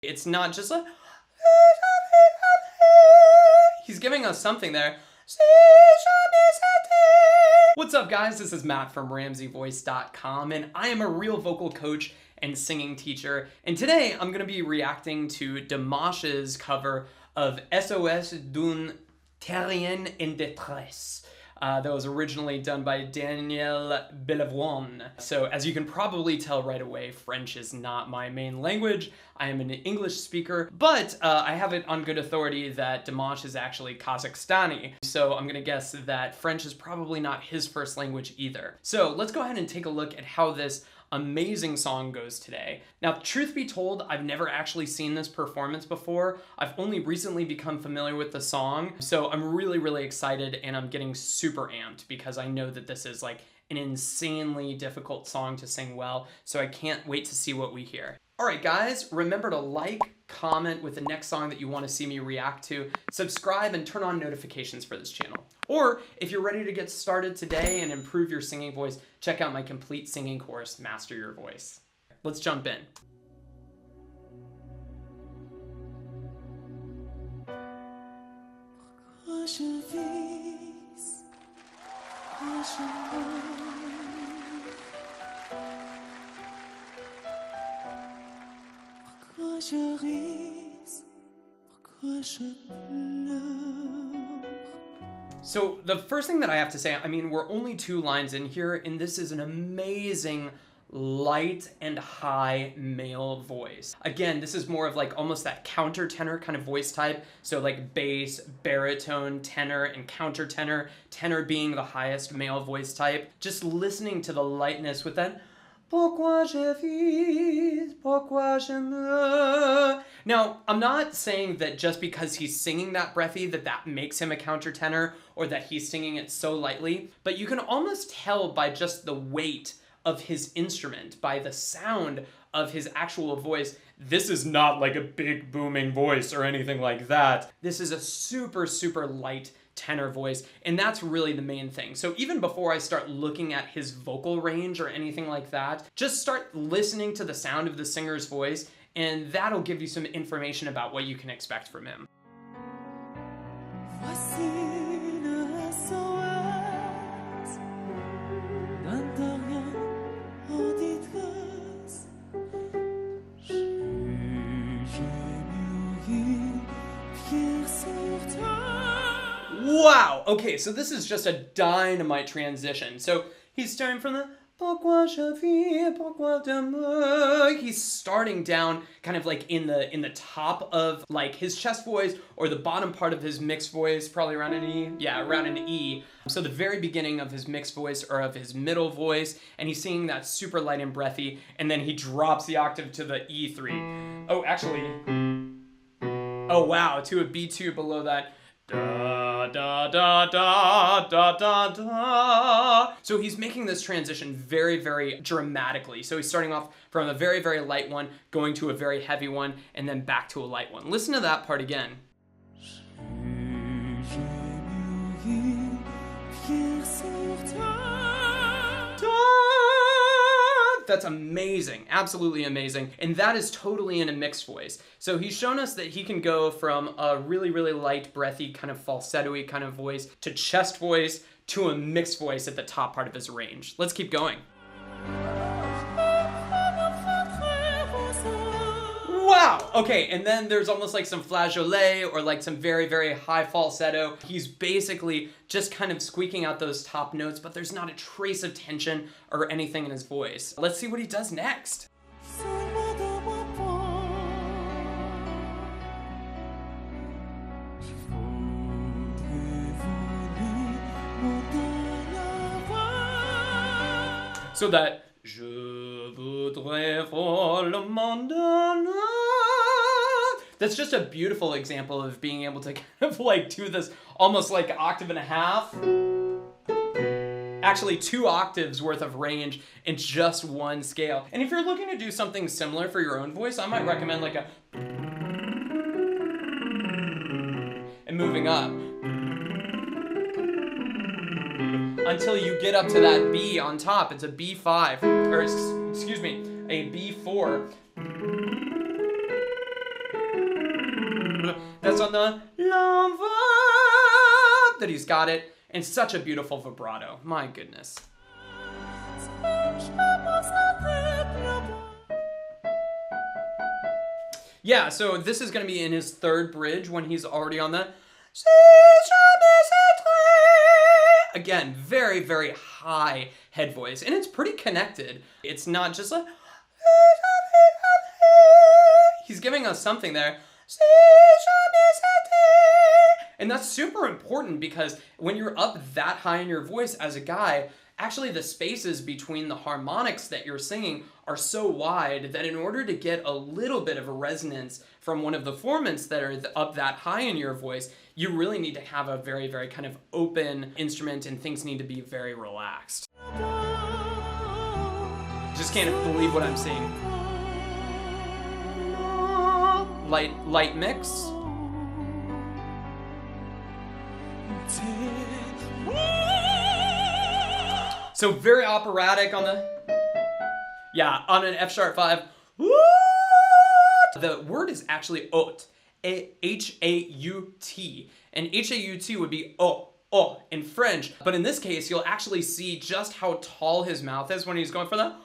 It's not just like, he's giving us something there. What's up, guys? This is Matt from RamseyVoice.com, and I am a real vocal coach and singing teacher. And today I'm going to be reacting to Dimash's cover of SOS d'un Terrien en détresse. That was originally done by Daniel Bellavoine. So as you can probably tell right away, French is not my main language. I am an English speaker, but I have it on good authority that Dimash is actually Kazakhstani. So I'm gonna guess that French is probably not his first language either. So let's go ahead and take a look at how this amazing song goes today. Now, truth be told, I've never actually seen this performance before. I've only recently become familiar with the song, so I'm really excited, and I'm getting super amped because I know that this is like an insanely difficult song to sing well, so I can't wait to see what we hear. All right, guys, remember to like, comment with the next song that you want to see me react to, subscribe, and turn on notifications for this channel. Or if you're ready to get started today and improve your singing voice, check out my complete singing course, Master Your Voice. Let's jump in. So the first thing that I have to say, I mean, we're only 2 lines in here, and this is an amazing light and high male voice. Again, this is more of like almost that countertenor kind of voice type. So like bass, baritone, tenor, and countertenor, tenor being the highest male voice type. Just listening to the lightness with that, pourquoi je vis, pourquoi je meurs. Now, I'm not saying that just because he's singing that breathy that makes him a countertenor or that he's singing it so lightly, but you can almost tell by just the weight of his instrument, by the sound of his actual voice. This is not like a big booming voice or anything like that. This is a super light tenor voice, and that's really the main thing. So even before I start looking at his vocal range or anything like that, just start listening to the sound of the singer's voice, and that'll give you some information about what you can expect from him. Wow, okay, so this is just a dynamite transition. So he's starting from the pourquoi je vis, pourquoi je meurs. He's starting down kind of like in the top of like his chest voice or the bottom part of his mixed voice, probably around an E. Yeah, around an E. So the very beginning of his mixed voice or of his middle voice, and he's singing that super light and breathy, and then he drops the octave to the E3. Oh, actually, oh wow, to a B2 below that. Da, da, da, da, da, da, da. So he's making this transition very dramatically. So he's starting off from a very light one, going to a very heavy one, and then back to a light one. Listen to that part again. That's amazing, absolutely amazing. And that is totally in a mixed voice. So he's shown us that he can go from a really light, breathy, kind of falsetto-y kind of voice to chest voice to a mixed voice at the top part of his range. Let's keep going. Wow, okay, and then there's almost like some flageolet or like some very high falsetto. He's basically just kind of squeaking out those top notes, but there's not a trace of tension or anything in his voice. Let's see what he does next. So that je voudrais follement donner. That's just a beautiful example of being able to kind of like do this almost like octave and a half. Actually 2 octaves worth of range in just one scale. And if you're looking to do something similar for your own voice, I might recommend like a and moving up until you get up to that B on top. It's a B5, or excuse me, a B4. That's on the l'envoi that he's got it, and such a beautiful vibrato. My goodness. Yeah, so this is going to be in his third bridge when he's already on the again, very, very high head voice, and it's pretty connected. It's not just like he's giving us something there. And that's super important because when you're up that high in your voice as a guy, actually the spaces between the harmonics that you're singing are so wide that in order to get a little bit of a resonance from one of the formants that are up that high in your voice, you really need to have a very, very kind of open instrument, and things need to be very relaxed. Just can't believe what I'm seeing. Light mix. So very operatic on the, on an F sharp 5. The word is actually haut, H-A-U-T, and H-A-U-T would be oh in French, but in this case, you'll actually see just how tall his mouth is when he's going for the.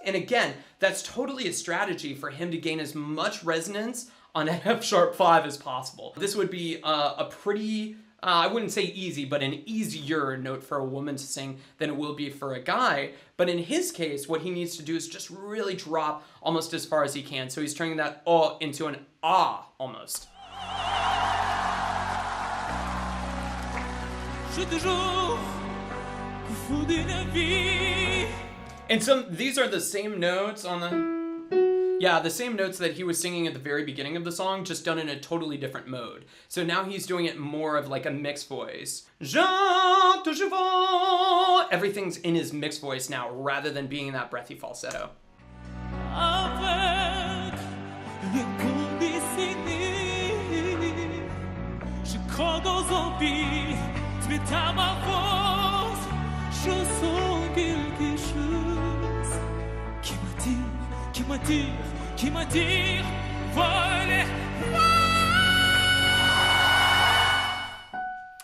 And again, that's totally a strategy for him to gain as much resonance on an F sharp 5 as possible. This would be a pretty, I wouldn't say easy, but an easier note for a woman to sing than it will be for a guy. But in his case, what he needs to do is just really drop almost as far as he can. So he's turning that oh into an ah almost. And these are the same notes on the same notes that he was singing at the very beginning of the song, just done in a totally different mode. So now he's doing it more of like a mixed voice. Everything's in his mixed voice now, rather than being that breathy falsetto.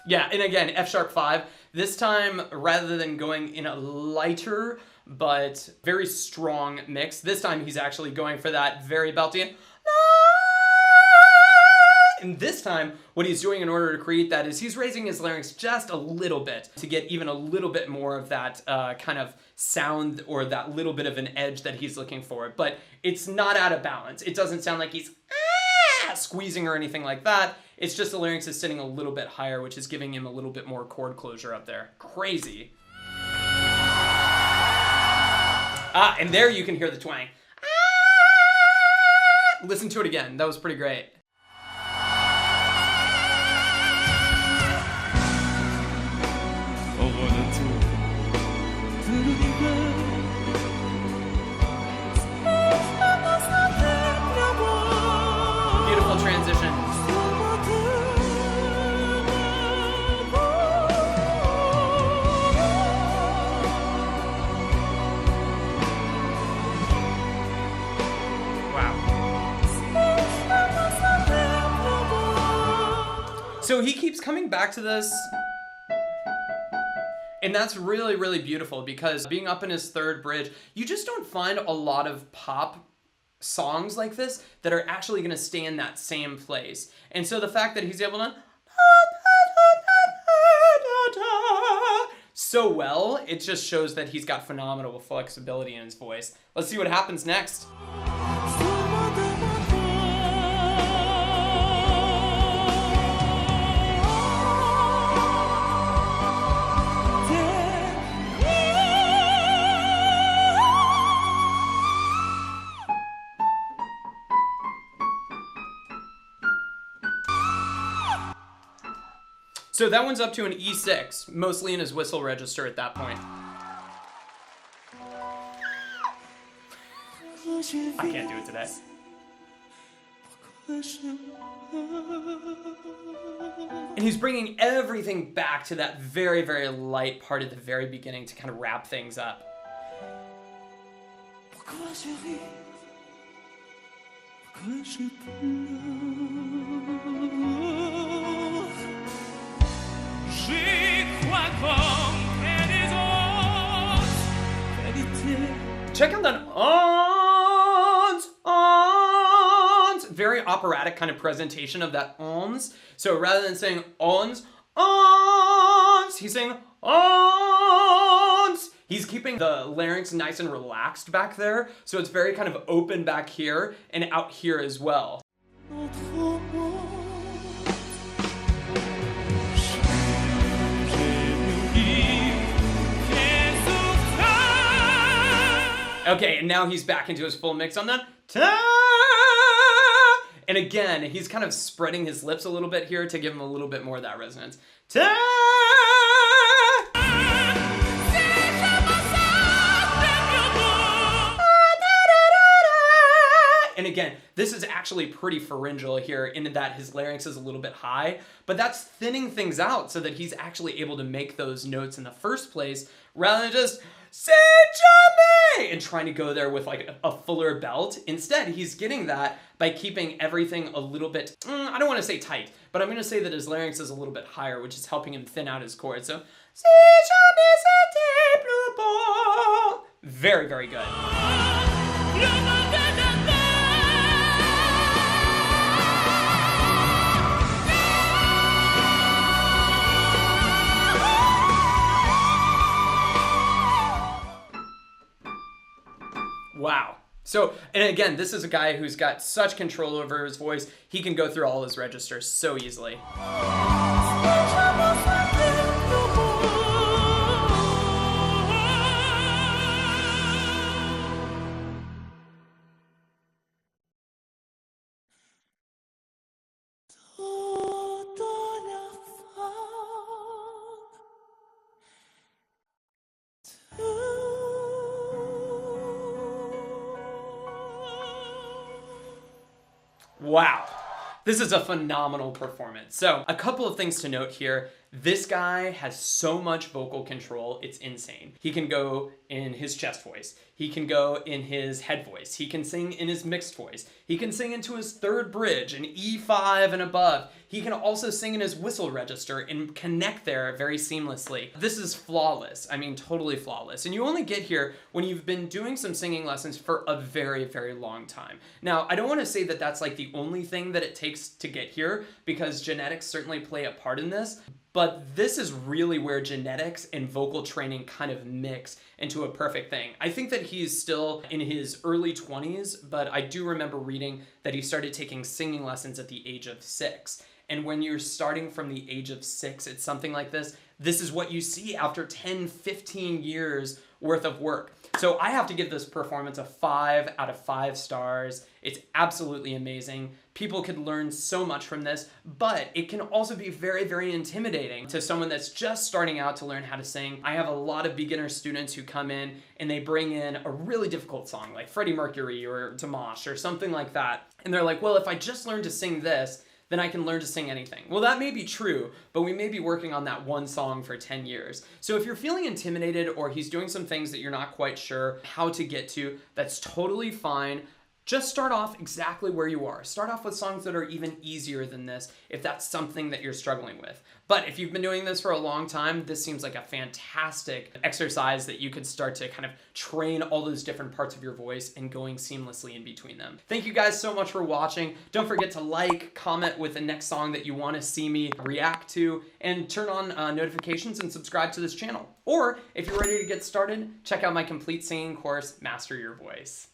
Yeah, and again, F sharp 5. This time, rather than going in a lighter but very strong mix, this time he's actually going for that very belty. And this time, what he's doing in order to create that is he's raising his larynx just a little bit to get even a little bit more of that kind of sound, or that little bit of an edge that he's looking for. But it's not out of balance. It doesn't sound like he's squeezing or anything like that. It's just the larynx is sitting a little bit higher, which is giving him a little bit more chord closure up there. Crazy. And there you can hear the twang. Listen to it again. That was pretty great. Beautiful transition. Wow. So he keeps coming back to this. And that's really, really beautiful, because being up in his third bridge, you just don't find a lot of pop songs like this that are actually going to stay in that same place. And so the fact that he's able to so well, it just shows that he's got phenomenal flexibility in his voice. Let's see what happens next. So that one's up to an E6, mostly in his whistle register at that point. I can't do it today. And he's bringing everything back to that very, very light part at the very beginning to kind of wrap things up. Check out that ons. Very operatic kind of presentation of that ons. So rather than saying ons, he's saying ons. He's keeping the larynx nice and relaxed back there. So it's very kind of open back here and out here as well. Okay, and now he's back into his full mix on that. And again, he's kind of spreading his lips a little bit here to give him a little bit more of that resonance. And again, this is actually pretty pharyngeal here in that his larynx is a little bit high, but that's thinning things out so that he's actually able to make those notes in the first place rather than just say jamais and trying to go there with like a fuller belt. Instead, he's getting that by keeping everything a little bit, I don't want to say tight, but I'm going to say that his larynx is a little bit higher, which is helping him thin out his chords. So, very, very good. Wow. So, and again, this is a guy who's got such control over his voice. He can go through all his registers so easily. Wow. This is a phenomenal performance. So a couple of things to note here. This guy has so much vocal control, it's insane. He can go in his chest voice. He can go in his head voice. He can sing in his mixed voice. He can sing into his third bridge, an E5 and above. He can also sing in his whistle register and connect there very seamlessly. This is flawless. I mean, totally flawless. And you only get here when you've been doing some singing lessons for a very, very long time. Now, I don't want to say that that's like the only thing that it takes to get here, because genetics certainly play a part in this. But this is really where genetics and vocal training kind of mix into a perfect thing. I think that he's still in his early 20s, but I do remember reading that he started taking singing lessons at the age of 6. And when you're starting from the age of 6, it's something like this. This is what you see after 10, 15 years worth of work. So I have to give this performance a 5 out of 5 stars. It's absolutely amazing. People could learn so much from this, but it can also be very, very intimidating to someone that's just starting out to learn how to sing. I have a lot of beginner students who come in and they bring in a really difficult song like Freddie Mercury or Dimash or something like that. And they're like, well, if I just learn to sing this, then I can learn to sing anything. Well, that may be true, but we may be working on that one song for 10 years. So if you're feeling intimidated or he's doing some things that you're not quite sure how to get to, that's totally fine. Just start off exactly where you are. Start off with songs that are even easier than this if that's something that you're struggling with. But if you've been doing this for a long time, this seems like a fantastic exercise that you could start to kind of train all those different parts of your voice and going seamlessly in between them. Thank you guys so much for watching. Don't forget to like, comment with the next song that you want to see me react to, and turn on notifications and subscribe to this channel. Or if you're ready to get started, check out my complete singing course, Master Your Voice.